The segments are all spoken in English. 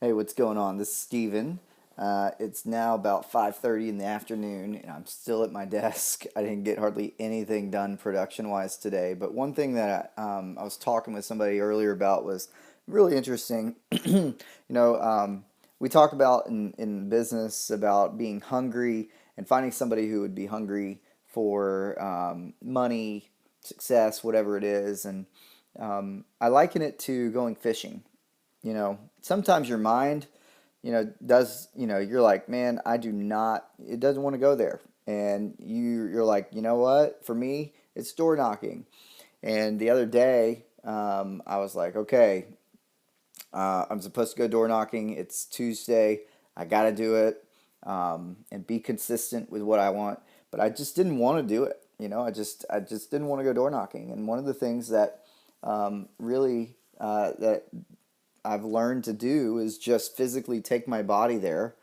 Hey, what's going on? This is Steven. It's now about 5:30 in the afternoon, and I'm still at my desk. I didn't get hardly anything done production-wise today, but one thing that I was talking with somebody earlier about was really interesting. You know, we talk about in business about being hungry and finding somebody who would be hungry for money, success, whatever it is, and I liken it to going fishing. Sometimes your mind, does, you're like, man, I do not, it doesn't want to go there. And you're like, you know what? For me, it's door knocking. And the other day, I was like, okay, I'm supposed to go door knocking. It's Tuesday. I got to do it, and be consistent with what I want. But I just didn't want to do it. I just didn't want to go door knocking. And one of the things that really that I've learned to do is just physically take my body there,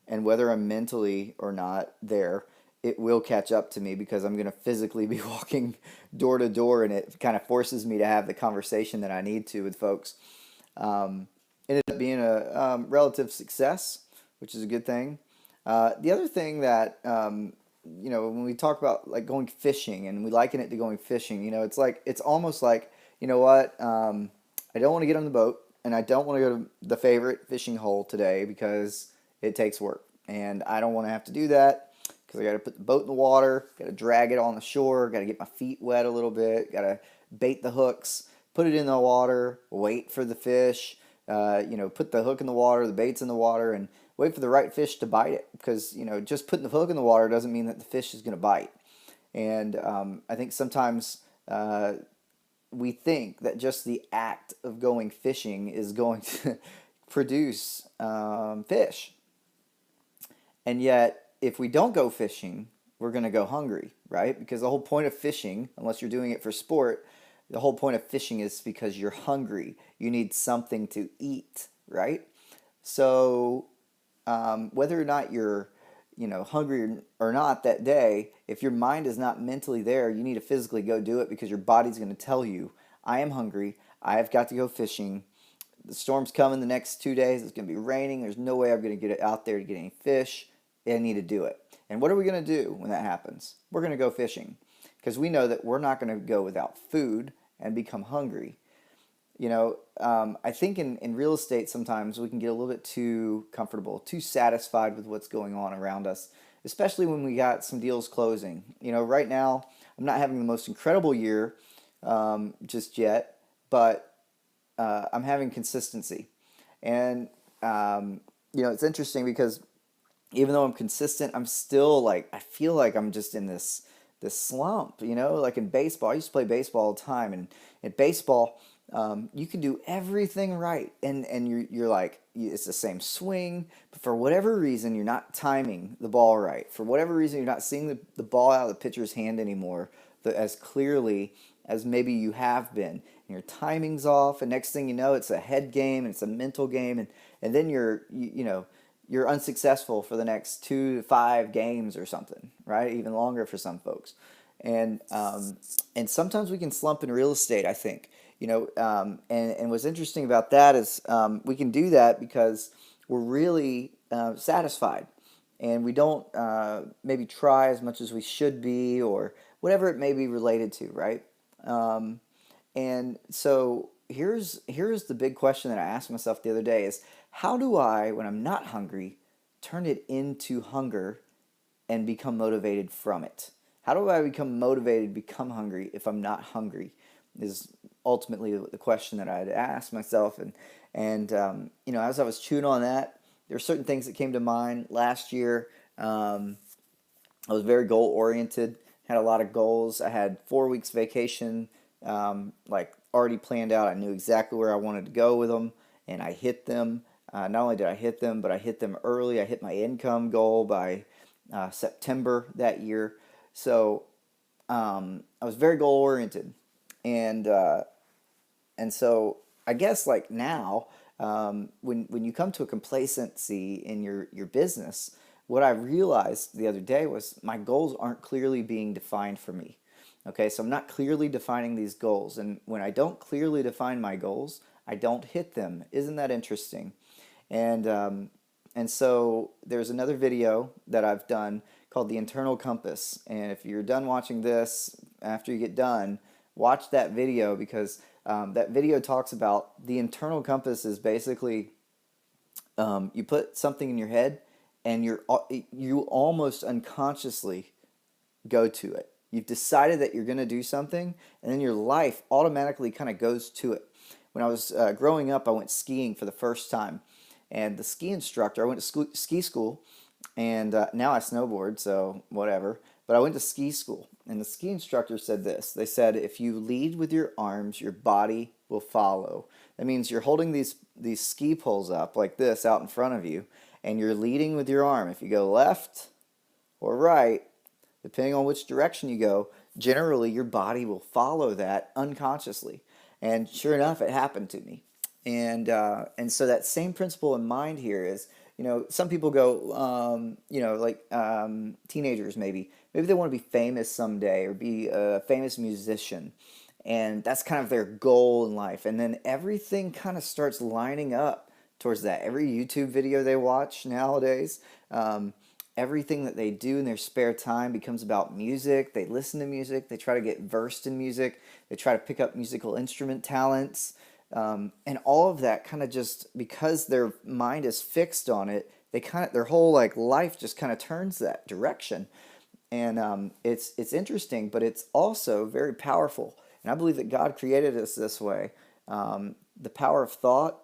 and whether I'm mentally or not there, it will catch up to me because I'm going to physically be walking door to door, and it kind of forces me to have the conversation that I need to with folks. Um, Ended up being a relative success, which is a good thing. The other thing that when we talk about like going fishing, and we liken it to going fishing, it's like it's almost like, you know what, I don't want to get on the boat, and I don't want to go to the favorite fishing hole today because it takes work, and I don't want to have to do that because I got to put the boat in the water, got to drag it on the shore, got to get my feet wet a little bit, got to bait the hooks, put it in the water, wait for the fish, put the hook in the water, the bait's in the water, and wait for the right fish to bite it. Because, just putting the hook in the water doesn't mean that the fish is going to bite. And I think sometimes we think that just the act of going fishing is going to produce fish. And yet, if we don't go fishing, we're going to go hungry, right? Because the whole point of fishing, unless you're doing it for sport, the whole point of fishing is because you're hungry. You need something to eat, right? So, whether or not you're, hungry or not that day, if your mind is not mentally there, you need to physically go do it because your body's going to tell you, I am hungry. I have got to go fishing. The storm's coming the next 2 days. It's going to be raining. There's no way I'm going to get out there to get any fish. I need to do it. And what are we going to do when that happens? We're going to go fishing because we know that we're not going to go without food and become hungry. I think in real estate sometimes we can get a little bit too comfortable, too satisfied with what's going on around us, especially when we got some deals closing. Right now I'm not having the most incredible year just yet, but I'm having consistency. And, it's interesting because even though I'm consistent, I'm still like, I feel like I'm just in this slump, like in baseball. I used to play baseball all the time, and in baseball, you can do everything right, and you're like, it's the same swing, but for whatever reason, you're not timing the ball right. For whatever reason, you're not seeing the ball out of the pitcher's hand anymore as clearly as maybe you have been. And your timing's off, and next thing you know, it's a head game, and it's a mental game, and then you're unsuccessful for the next 2 to 5 games or something, right? Even longer for some folks. And sometimes we can slump in real estate, I think. And what's interesting about that is we can do that because we're really satisfied, and we don't maybe try as much as we should be, or whatever it may be related to, right? Um, and so here's the big question that I asked myself the other day is, how do I, when I'm not hungry, turn it into hunger and become motivated from it? How do I become motivated, become hungry if I'm not hungry? Is ultimately the question that I had asked myself. And as I was chewing on that, there were certain things that came to mind. Last year, I was very goal oriented, had a lot of goals. I had 4 weeks vacation, like already planned out. I knew exactly where I wanted to go with them, and I hit them. Not only did I hit them, but I hit them early. I hit my income goal by September that year. So I was very goal oriented, and so I guess like now, when you come to a complacency in your business, what I realized the other day was my goals aren't clearly being defined for me. Okay, so I'm not clearly defining these goals, and when I don't clearly define my goals, I don't hit them. Isn't that interesting? And so there's another video that I've done called the internal compass. And if you're done watching this, after you get done, watch that video, because that video talks about the internal compass is basically you put something in your head, and you almost unconsciously go to it. You've decided that you're going to do something, and then your life automatically kind of goes to it. When I was growing up, I went skiing for the first time, and the ski instructor, I went to ski school, and now I snowboard, so whatever. But I went to ski school, and the ski instructor said this. They said, if you lead with your arms, your body will follow. That means you're holding these ski poles up like this out in front of you, and you're leading with your arm. If you go left or right, depending on which direction you go, generally your body will follow that unconsciously. And sure enough, it happened to me. And so that same principle in mind here is, some people go, like teenagers maybe they want to be famous someday or be a famous musician, and that's kind of their goal in life. And then everything kind of starts lining up towards that. Every YouTube video they watch nowadays, everything that they do in their spare time becomes about music. They listen to music. They try to get versed in music. They try to pick up musical instrument talents. And all of that kind of just because their mind is fixed on it, their whole life just kind of turns that direction. And it's interesting, but it's also very powerful. And I believe that God created us this way. The power of thought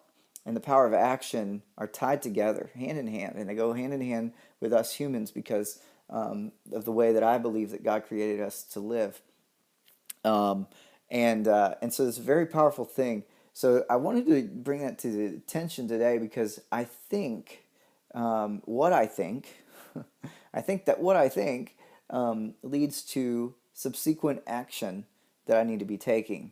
and the power of action are tied together, hand in hand, and they go hand in hand with us humans because of the way that I believe that God created us to live. And so it's a very powerful thing. So I wanted to bring that to the attention today because I think what I think, I think that what I think leads to subsequent action that I need to be taking.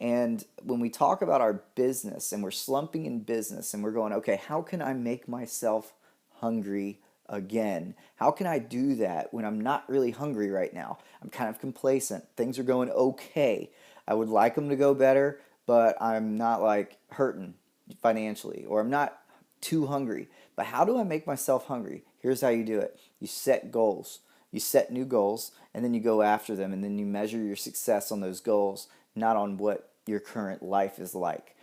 And when we talk about our business and we're slumping in business and we're going, okay, how can I make myself hungry again? How can I do that when I'm not really hungry right now? I'm kind of complacent. Things are going okay. I would like them to go better, but I'm not hurting financially, or I'm not too hungry. But how do I make myself hungry? Here's how you do it. You set goals. You set new goals, and then you go after them, and then you measure your success on those goals, not on what your current life is like.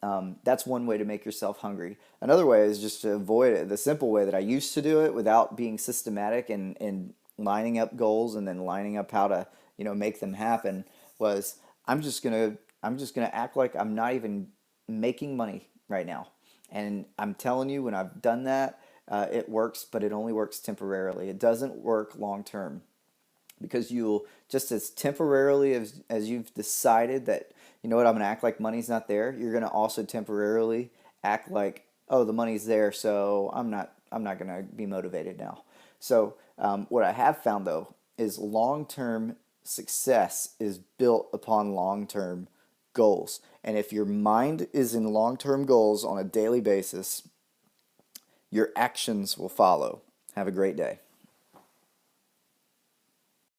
That's one way to make yourself hungry. Another way is just to avoid it. The simple way that I used to do it without being systematic and lining up goals and then lining up how to make them happen was I'm just gonna act like I'm not even making money right now. And I'm telling you, when I've done that, it works, but it only works temporarily. It doesn't work long term. Because you'll just as temporarily as you've decided that, I'm going to act like money's not there, you're going to also temporarily act like, oh, the money's there, so I'm not going to be motivated now. So what I have found though is long-term success is built upon long-term goals. And if your mind is in long-term goals on a daily basis, your actions will follow. Have a great day.